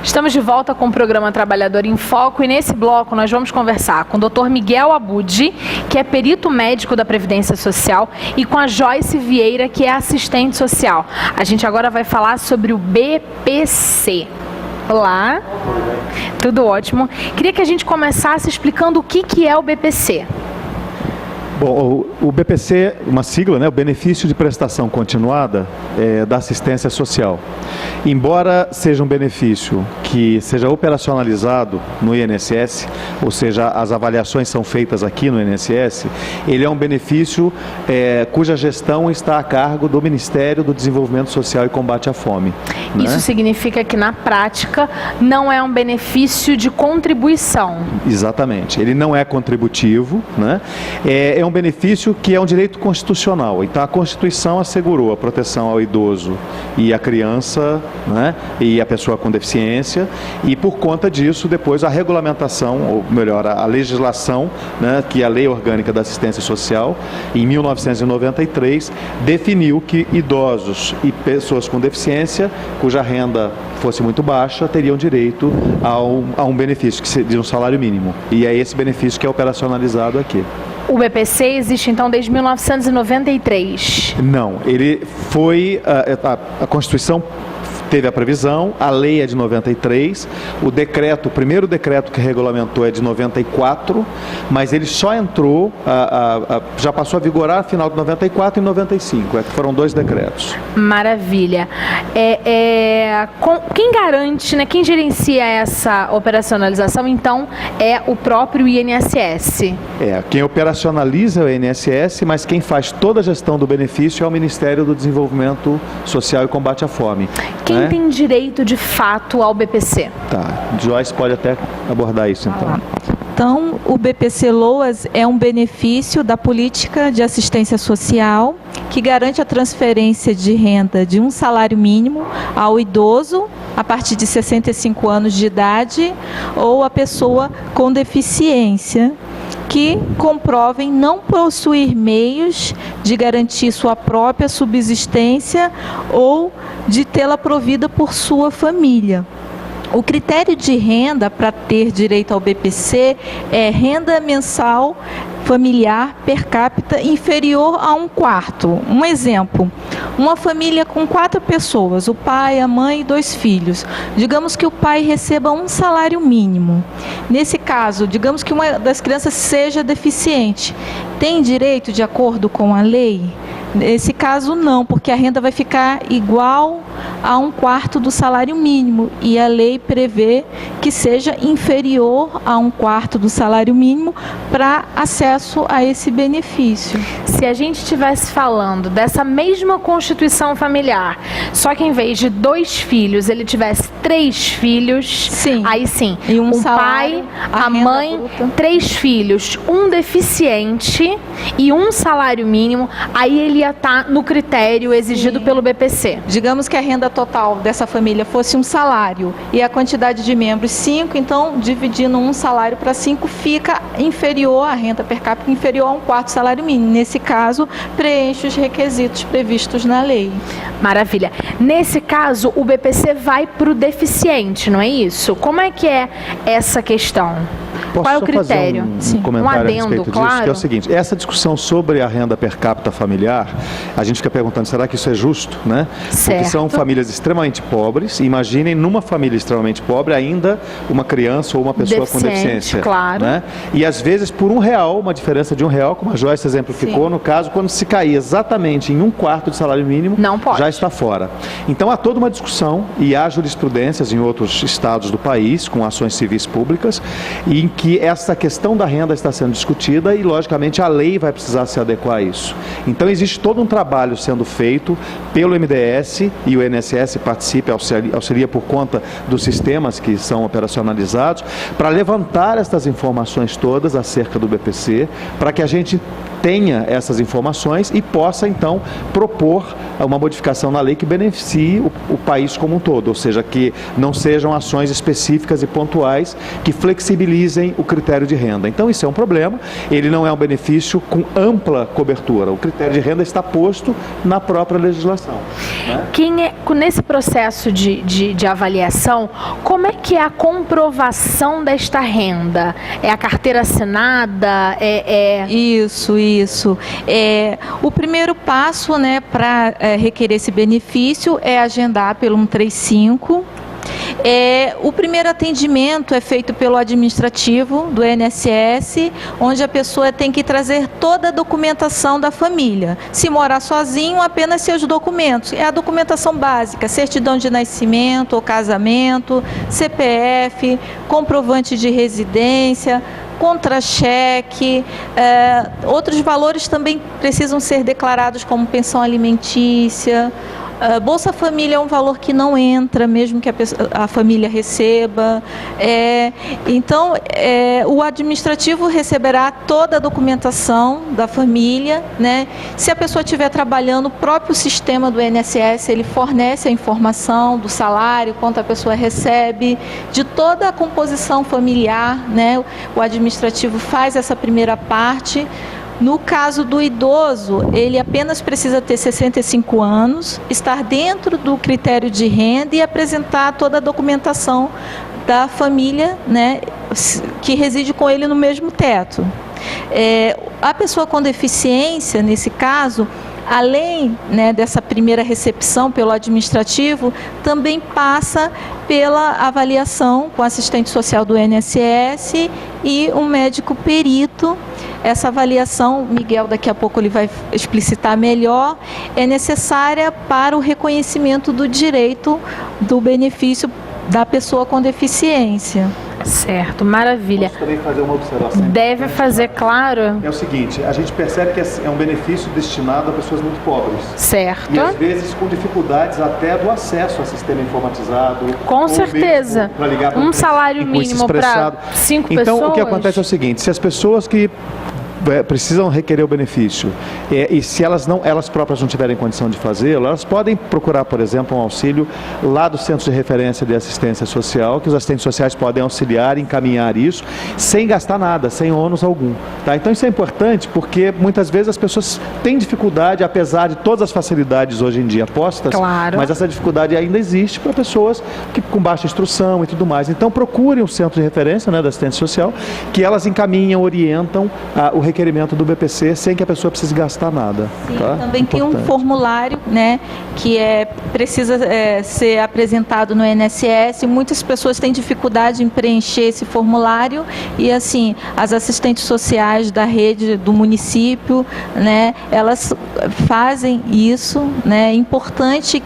Estamos de volta com o programa Trabalhador em Foco e nesse bloco nós vamos conversar com o Dr. Miguel Abudi, que é perito médico da Previdência Social, e com a Joyce Vieira, que é assistente social. A gente agora vai falar sobre o BPC. Olá, tudo ótimo. Queria que a gente começasse explicando o que é o BPC. Bom, o BPC, uma sigla, né, o Benefício de Prestação Continuada da Assistência Social. Embora seja um benefício que seja operacionalizado no INSS, ou seja, as avaliações são feitas aqui no INSS, ele é um benefício cuja gestão está a cargo do Ministério do Desenvolvimento Social e Combate à Fome. Isso, né? Significa que, na prática, não é um benefício de contribuição. Exatamente. Ele não é contributivo, né? É um benefício que é um direito constitucional. Então, a Constituição assegurou a proteção ao idoso e à criança, né? E à pessoa com deficiência. E, por conta disso, depois a regulamentação, ou melhor, a legislação, né? Que é a Lei Orgânica da Assistência Social, em 1993, definiu que idosos e pessoas com deficiência, cuja renda fosse muito baixa, teriam direito a um benefício de um salário mínimo. E é esse benefício que é operacionalizado aqui. O BPC existe, então, desde 1993? Não, ele foi... A Constituição teve a previsão, a lei é de 93, o primeiro decreto que regulamentou é de 94, mas ele só entrou, já passou a vigorar final de 94 e 95, foram 2 decretos. Maravilha. Quem garante, né, quem gerencia essa operacionalização, então, é o próprio INSS? Quem operacionaliza é o INSS, mas quem faz toda a gestão do benefício é o Ministério do Desenvolvimento Social e Combate à Fome. Quem tem direito de fato ao BPC? Tá, Joyce pode até abordar isso então. Então, o BPC-LOAS é um benefício da política de assistência social que garante a transferência de renda de um salário mínimo ao idoso a partir de 65 anos de idade ou a pessoa com deficiência que comprovem não possuir meios de garantir sua própria subsistência ou de tê-la provida por sua família. O critério de renda para ter direito ao BPC é renda mensal familiar per capita inferior a 1/4. Um exemplo, uma família com 4 pessoas, o pai, a mãe e 2 filhos. Digamos que o pai receba um salário mínimo. Nesse caso, digamos que uma das crianças seja deficiente. Tem direito de acordo com a lei? Nesse caso, não, porque a renda vai ficar igual a 1/4 do salário mínimo e a lei prevê que seja inferior a 1/4 do salário mínimo para acesso a esse benefício. Se a gente estivesse falando dessa mesma constituição familiar, só que em vez de 2 filhos, ele tivesse 3 filhos, sim. Aí sim, e um salário, pai, a mãe, bruta. 3 filhos, um deficiente e um salário mínimo, aí ele ia estar no critério exigido pelo BPC. Digamos que a renda total dessa família fosse um salário e a quantidade de membros 5, então dividindo um salário para 5 fica inferior, a renda per capita inferior a 1/4 do salário mínimo. Nesse caso, preenche os requisitos previstos na lei. Maravilha. Nesse caso, o BPC vai para o deficiente, não é isso? Como é que é essa questão? Posso Qual é o critério? Fazer um comentário adendo, a respeito claro. disso, que é o seguinte, essa discussão sobre a renda per capita familiar, a gente fica perguntando, será que isso é justo, né? Certo. Porque são famílias extremamente pobres, imaginem numa família extremamente pobre ainda uma criança ou uma pessoa com deficiência. Claro. Né? E às vezes por R$1, uma diferença de R$1, como a Joyce exemplificou, sim. No caso, quando se cair exatamente em 1/4 de salário mínimo, não pode. Já está fora. Então há toda uma discussão e há jurisprudências em outros estados do país, com ações civis públicas, em que essa questão da renda está sendo discutida e, logicamente, a lei vai precisar se adequar a isso. Então, existe todo um trabalho sendo feito pelo MDS e o INSS participa, auxilia por conta dos sistemas que são operacionalizados, para levantar essas informações todas acerca do BPC, para que a gente tenha essas informações e possa, então, propor uma modificação na lei que beneficie o país como um todo, ou seja, que não sejam ações específicas e pontuais que flexibilizem utilizem o critério de renda. Então isso é um problema, ele não é um benefício com ampla cobertura. O critério de renda está posto na própria legislação, né? Nesse processo de avaliação, como é que é a comprovação desta renda? É a carteira assinada? Isso. O primeiro passo, né, para requerer esse benefício é agendar pelo 135. O primeiro atendimento é feito pelo administrativo do INSS, onde a pessoa tem que trazer toda a documentação da família. Se morar sozinho, apenas seus documentos. É a documentação básica: certidão de nascimento ou casamento, CPF, comprovante de residência, contra-cheque. Outros valores também precisam ser declarados, como pensão alimentícia. Bolsa Família é um valor que não entra, mesmo que a família receba. Então, o administrativo receberá toda a documentação da família, né? Se a pessoa estiver trabalhando, o próprio sistema do INSS, ele fornece a informação do salário, quanto a pessoa recebe, de toda a composição familiar, né? O administrativo faz essa primeira parte. No caso do idoso, ele apenas precisa ter 65 anos, estar dentro do critério de renda e apresentar toda a documentação da família, né, que reside com ele no mesmo teto. A pessoa com deficiência, nesse caso, além, né, dessa primeira recepção pelo administrativo, também passa pela avaliação com assistente social do INSS e um médico perito. Essa avaliação, Miguel daqui a pouco ele vai explicitar melhor, é necessária para o reconhecimento do direito do benefício da pessoa com deficiência. Certo, maravilha. Posso também fazer uma observação? Deve fazer, claro. É o seguinte, a gente percebe que é um benefício destinado a pessoas muito pobres. Certo. E às vezes com dificuldades até do acesso ao sistema informatizado. Com certeza. Um salário mínimo para 5 pessoas. Então, o que acontece é o seguinte, se as pessoas que precisam requerer o benefício e se elas próprias não tiverem condição de fazê-lo, elas podem procurar, por exemplo, um auxílio lá do Centro de Referência de Assistência Social, que os assistentes sociais podem auxiliar, encaminhar isso, sem gastar nada, sem ônus algum, tá? Então isso é importante porque muitas vezes as pessoas têm dificuldade, apesar de todas as facilidades hoje em dia postas, claro, mas essa dificuldade ainda existe para pessoas com baixa instrução e tudo mais. Então procurem o Centro de Referência, né, da Assistência Social, que elas encaminham, orientam o requerimento do BPC sem que a pessoa precise gastar nada. Sim, tá? Também tem um formulário, né, que precisa ser apresentado no INSS. Muitas pessoas têm dificuldade em preencher esse formulário e, assim, as assistentes sociais da rede do município, né, elas fazem isso, né. É importante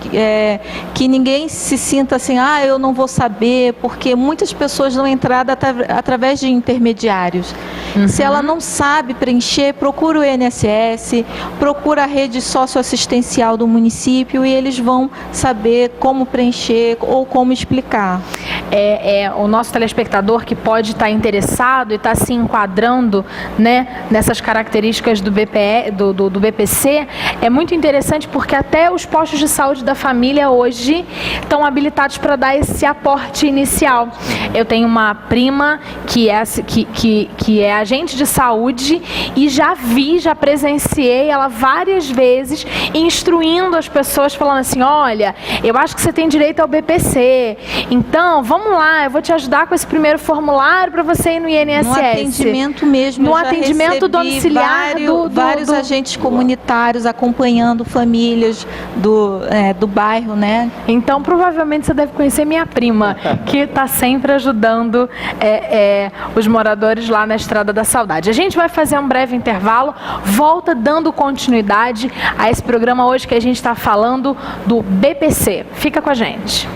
que ninguém se sinta assim, eu não vou saber, porque muitas pessoas dão entrada através de intermediários. Uhum. Se ela não sabe preencher, procura o INSS, procura a rede socioassistencial do município e eles vão saber como preencher ou como explicar. O nosso telespectador que pode estar interessado e estar se enquadrando, né, nessas características do BPC, é muito interessante porque até os postos de saúde da família hoje estão habilitados para dar esse aporte inicial. Eu tenho uma prima que é agente de saúde e já presenciei ela várias vezes instruindo as pessoas, falando assim, olha, eu acho que você tem direito ao BPC, então vamos lá, eu vou te ajudar com esse primeiro formulário para você ir no INSS. No atendimento mesmo, no atendimento domiciliar vários agentes comunitários acompanhando famílias do bairro, né? Então provavelmente você deve conhecer minha prima, que está sempre ajudando os moradores lá na Estrada da Saudade. A gente vai fazer um breve intervalo, volta dando continuidade a esse programa hoje que a gente está falando do BPC. Fica com a gente.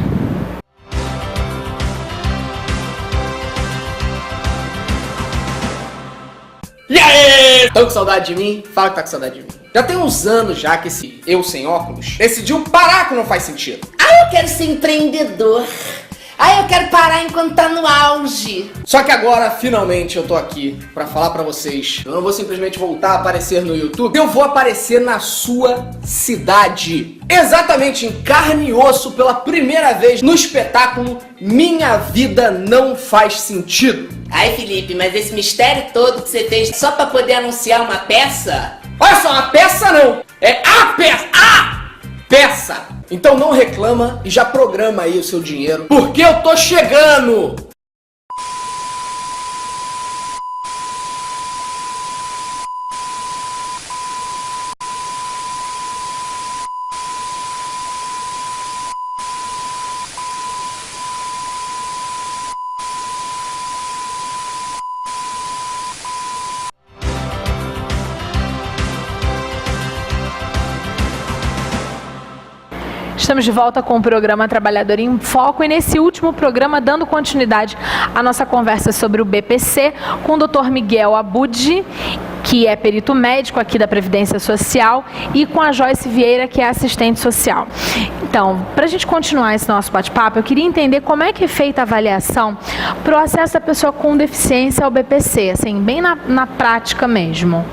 E aí? Tão com saudade de mim? Fala que tá com saudade de mim. Já tem uns anos já que esse eu sem óculos decidiu parar que não faz sentido. Eu quero ser empreendedor. Eu quero parar enquanto tá no auge. Só que agora, finalmente, eu tô aqui pra falar pra vocês. Eu não vou simplesmente voltar a aparecer no YouTube. Eu vou aparecer na sua cidade. Exatamente, em carne e osso, pela primeira vez no espetáculo Minha Vida Não Faz Sentido. Ai, Felipe, mas esse mistério todo que você fez só pra poder anunciar uma peça? Olha só, uma peça não! É a peça! A peça! Então não reclama e já programa aí o seu dinheiro, porque eu tô chegando! Estamos de volta com o programa Trabalhador em Foco e nesse último programa dando continuidade à nossa conversa sobre o BPC com o Dr. Miguel Abud, que é perito médico aqui da Previdência Social, e com a Joyce Vieira, que é assistente social. Então, para a gente continuar esse nosso bate-papo, eu queria entender como é que é feita a avaliação para o acesso da pessoa com deficiência ao BPC, assim, bem na prática mesmo.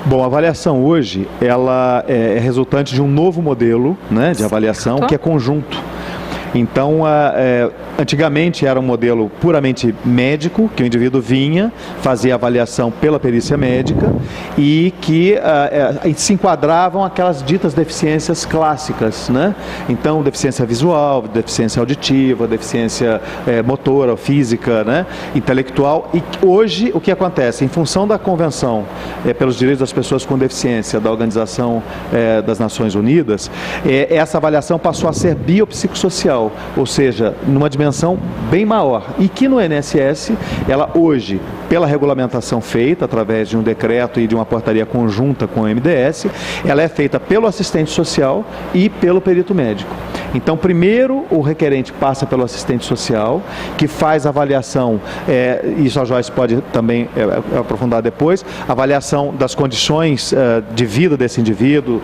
Bom, a avaliação hoje, ela é resultante de um novo modelo, né, de avaliação, que é conjunto. Então, antigamente era um modelo puramente médico, que o indivíduo vinha, fazia avaliação pela perícia médica e que se enquadravam aquelas ditas deficiências clássicas, né? Então, deficiência visual, deficiência auditiva, deficiência motora, física, né? Intelectual. E hoje, o que acontece? Em função da Convenção pelos Direitos das Pessoas com Deficiência da Organização das Nações Unidas, essa avaliação passou a ser biopsicossocial, ou seja, numa dimensão bem maior, e que no INSS, ela hoje, pela regulamentação feita através de um decreto e de uma portaria conjunta com o MDS, ela é feita pelo assistente social e pelo perito médico. Então, primeiro o requerente passa pelo assistente social, que faz a avaliação, isso a Joyce pode também aprofundar depois, avaliação das condições de vida desse indivíduo,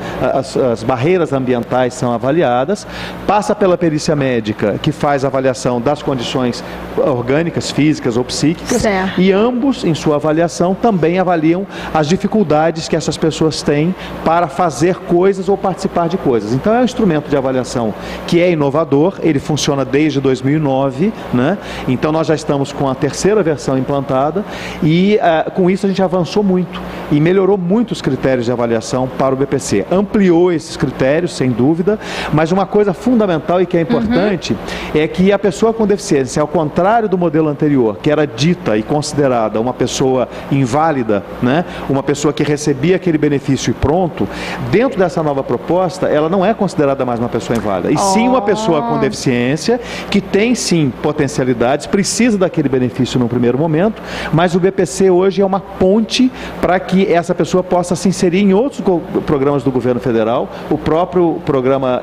as barreiras ambientais são avaliadas, passa pela perícia médica, que faz a avaliação das condições orgânicas, físicas ou psíquicas, certo. E ambos, em sua avaliação, também avaliam as dificuldades que essas pessoas têm para fazer coisas ou participar de coisas. Então, é um instrumento de avaliação que é inovador, ele funciona desde 2009, né? Então nós já estamos com a terceira versão implantada e com isso a gente avançou muito e melhorou muito os critérios de avaliação para o BPC. Ampliou esses critérios, sem dúvida, mas uma coisa fundamental e que é importante é que a pessoa com deficiência, ao contrário do modelo anterior, que era dita e considerada uma pessoa inválida, né? Uma pessoa que recebia aquele benefício e pronto, dentro dessa nova proposta, ela não é considerada mais uma pessoa inválida, e sim uma pessoa com deficiência, que tem sim potencialidades, precisa daquele benefício no primeiro momento, mas o BPC hoje é uma ponte para que essa pessoa possa se inserir em outros programas do governo federal, o próprio programa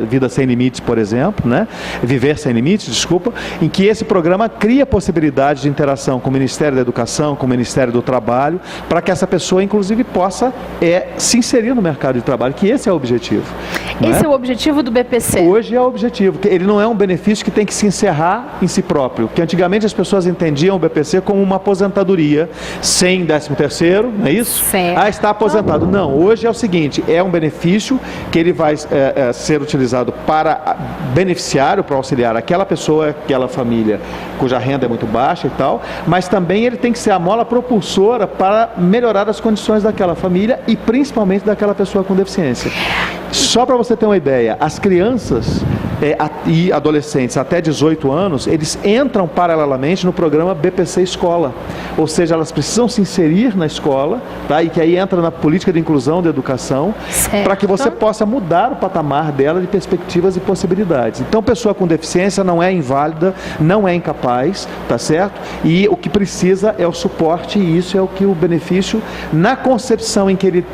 Vida Sem Limites, por exemplo, né? Viver Sem Limites, desculpa, em que esse programa cria possibilidades de interação com o Ministério da Educação, com o Ministério do Trabalho, para que essa pessoa, inclusive, possa se inserir no mercado de trabalho, que esse é o objetivo. Esse é o objetivo do BPC? Hoje é o objetivo, que ele não é um benefício que tem que se encerrar em si próprio, que antigamente as pessoas entendiam o BPC como uma aposentadoria sem 13º, não é isso? Certo. Está aposentado. Não, hoje é o seguinte, é um benefício que ele vai ser utilizado para beneficiário, para auxiliar aquela pessoa, aquela família cuja renda é muito baixa e tal, mas também ele tem que ser a mola propulsora para melhorar as condições daquela família e principalmente daquela pessoa com deficiência. Só para você ter uma ideia, as crianças e adolescentes até 18 anos, eles entram paralelamente no programa BPC Escola, ou seja, elas precisam se inserir na escola, tá? E que aí entra na política de inclusão da educação, para que você possa mudar o patamar dela de perspectivas e possibilidades. Então, pessoa com deficiência não é inválida, não é incapaz, tá certo? E o que precisa é o suporte, e isso é o que o benefício, na concepção em que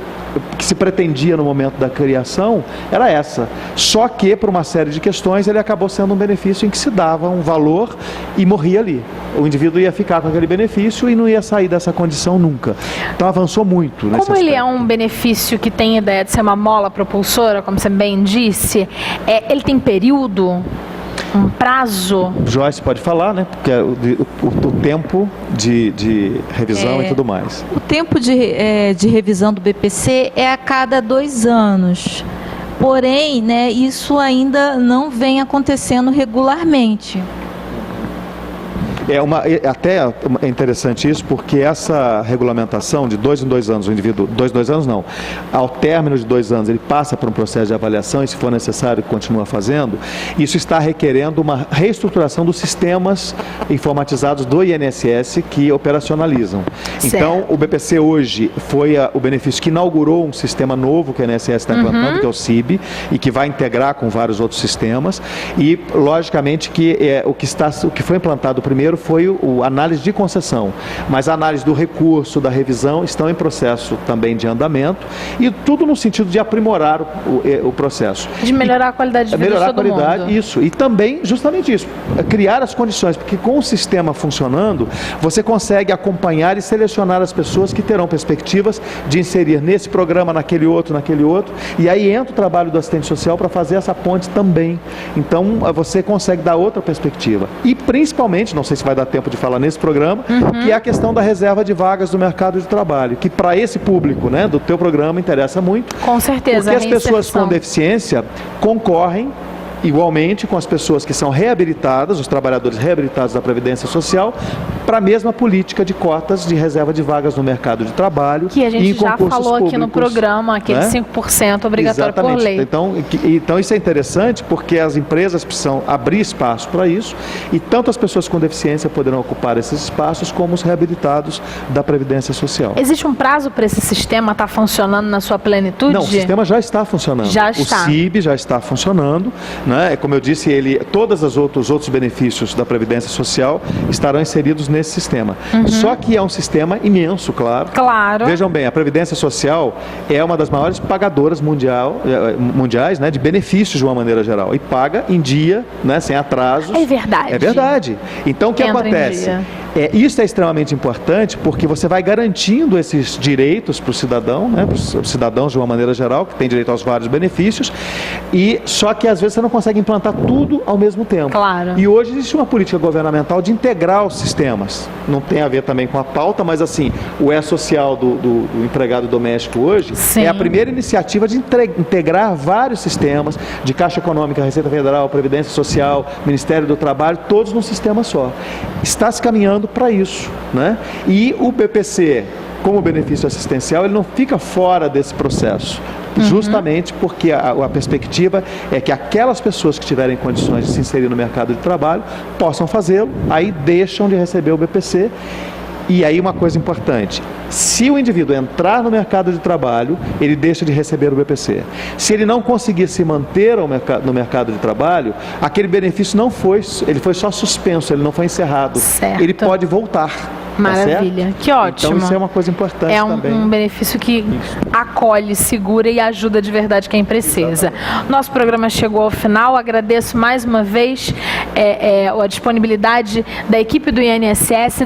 se pretendia no momento da criação, era essa. Só que, por uma série de questões, ele acabou sendo um benefício em que se dava um valor e morria ali. O indivíduo ia ficar com aquele benefício e não ia sair dessa condição nunca. Então avançou muito nesse Como ele aspecto. é um benefício que tem a ideia de ser uma mola propulsora, como você bem disse, ele tem período? Um prazo? Joyce pode falar, né? Porque o tempo de revisão e tudo mais. O tempo de revisão do BPC é a cada 2 anos. Porém, né, isso ainda não vem acontecendo regularmente. Até é interessante isso, porque essa regulamentação de 2 em 2 anos, o indivíduo, 2 em 2 anos não, ao término de 2 anos ele passa por um processo de avaliação e, se for necessário, continua fazendo. Isso está requerendo uma reestruturação dos sistemas informatizados do INSS que operacionalizam. Certo. Então, o BPC hoje foi o benefício que inaugurou um sistema novo que a INSS está implantando, que é o CIB, e que vai integrar com vários outros sistemas. E, logicamente, que o que foi implantado primeiro foi a análise de concessão, mas a análise do recurso, da revisão, estão em processo também de andamento, e tudo no sentido de aprimorar o processo. De melhorar a qualidade de vida de todo mundo. Isso. E também, justamente isso, criar as condições, porque com o sistema funcionando, você consegue acompanhar e selecionar as pessoas que terão perspectivas de inserir nesse programa, naquele outro, e aí entra o trabalho do assistente social para fazer essa ponte também. Então, você consegue dar outra perspectiva. E, principalmente, não sei se vai dar tempo de falar nesse programa, que é a questão da reserva de vagas do mercado de trabalho, que para esse público, né, do teu programa interessa muito. Com certeza. Porque as pessoas com deficiência concorrem igualmente com as pessoas que são reabilitadas, os trabalhadores reabilitados da Previdência Social, para a mesma política de cotas de reserva de vagas no mercado de trabalho. Que a gente já falou aqui no programa, aquele 5% obrigatório por lei. Então isso é interessante, porque as empresas precisam abrir espaço para isso, e tanto as pessoas com deficiência poderão ocupar esses espaços, como os reabilitados da Previdência Social. Existe um prazo para esse sistema estar funcionando na sua plenitude? Não, o sistema já está funcionando. Já está. O CIB já está funcionando, né? Como eu disse, todos os outros benefícios da Previdência Social estarão inseridos nesse sistema. Só que é um sistema imenso, claro. Claro. Vejam bem, a Previdência Social é uma das maiores pagadoras mundiais, né, de benefícios de uma maneira geral. E paga em dia, né, sem atrasos. É verdade. É verdade. Então, o que acontece? Isso é extremamente importante, porque você vai garantindo esses direitos para o cidadão, né, para os cidadãos de uma maneira geral, que tem direito aos vários benefícios, e só que às vezes você não consegue implantar tudo ao mesmo tempo. Claro. E hoje existe uma política governamental de integrar os sistemas. Não tem a ver também com a pauta, mas assim, o E-Social do empregado doméstico hoje é a primeira iniciativa de integrar vários sistemas, de Caixa Econômica, Receita Federal, Previdência Social, Ministério do Trabalho, todos num sistema só. Está se caminhando para isso, né? E o BPC, como benefício assistencial, ele não fica fora desse processo, justamente porque a perspectiva é que aquelas pessoas que tiverem condições de se inserir no mercado de trabalho possam fazê-lo, aí deixam de receber o BPC. E aí uma coisa importante, se o indivíduo entrar no mercado de trabalho, ele deixa de receber o BPC. Se ele não conseguir se manter no mercado de trabalho, aquele benefício ele foi só suspenso, ele não foi encerrado. Certo. Ele pode voltar. Maravilha, tá, que ótimo. Então isso é uma coisa importante também. É um benefício que acolhe, segura e ajuda de verdade quem precisa. Nosso programa chegou ao final, agradeço mais uma vez a disponibilidade da equipe do INSS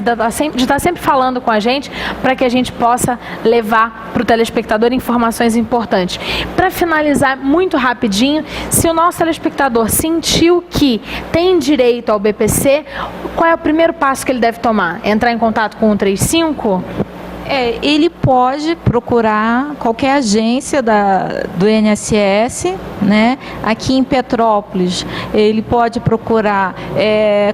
de estar sempre falando com a gente, para que a gente possa levar para o telespectador informações importantes. Para finalizar, muito rapidinho, se o nosso telespectador sentiu que tem direito ao BPC, qual é o primeiro passo que ele deve tomar? Entrar em contato com o 135? Ele pode procurar qualquer agência do INSS, né? Aqui em Petrópolis, ele pode procurar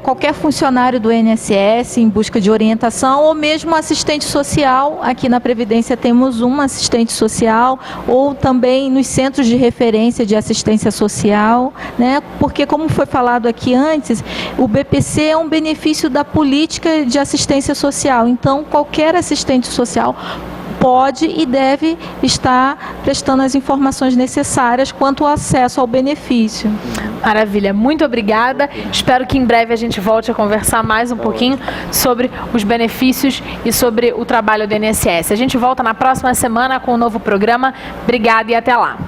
qualquer funcionário do INSS em busca de orientação, ou mesmo assistente social. Aqui na Previdência temos uma assistente social, ou também nos centros de referência de assistência social, né? Porque, como foi falado aqui antes, o BPC é um benefício da política de assistência social. Então, qualquer assistente social pode e deve estar prestando as informações necessárias quanto ao acesso ao benefício. Maravilha, muito obrigada. Espero que em breve a gente volte a conversar mais um pouquinho sobre os benefícios e sobre o trabalho do INSS. A gente volta na próxima semana com um novo programa. Obrigada e até lá.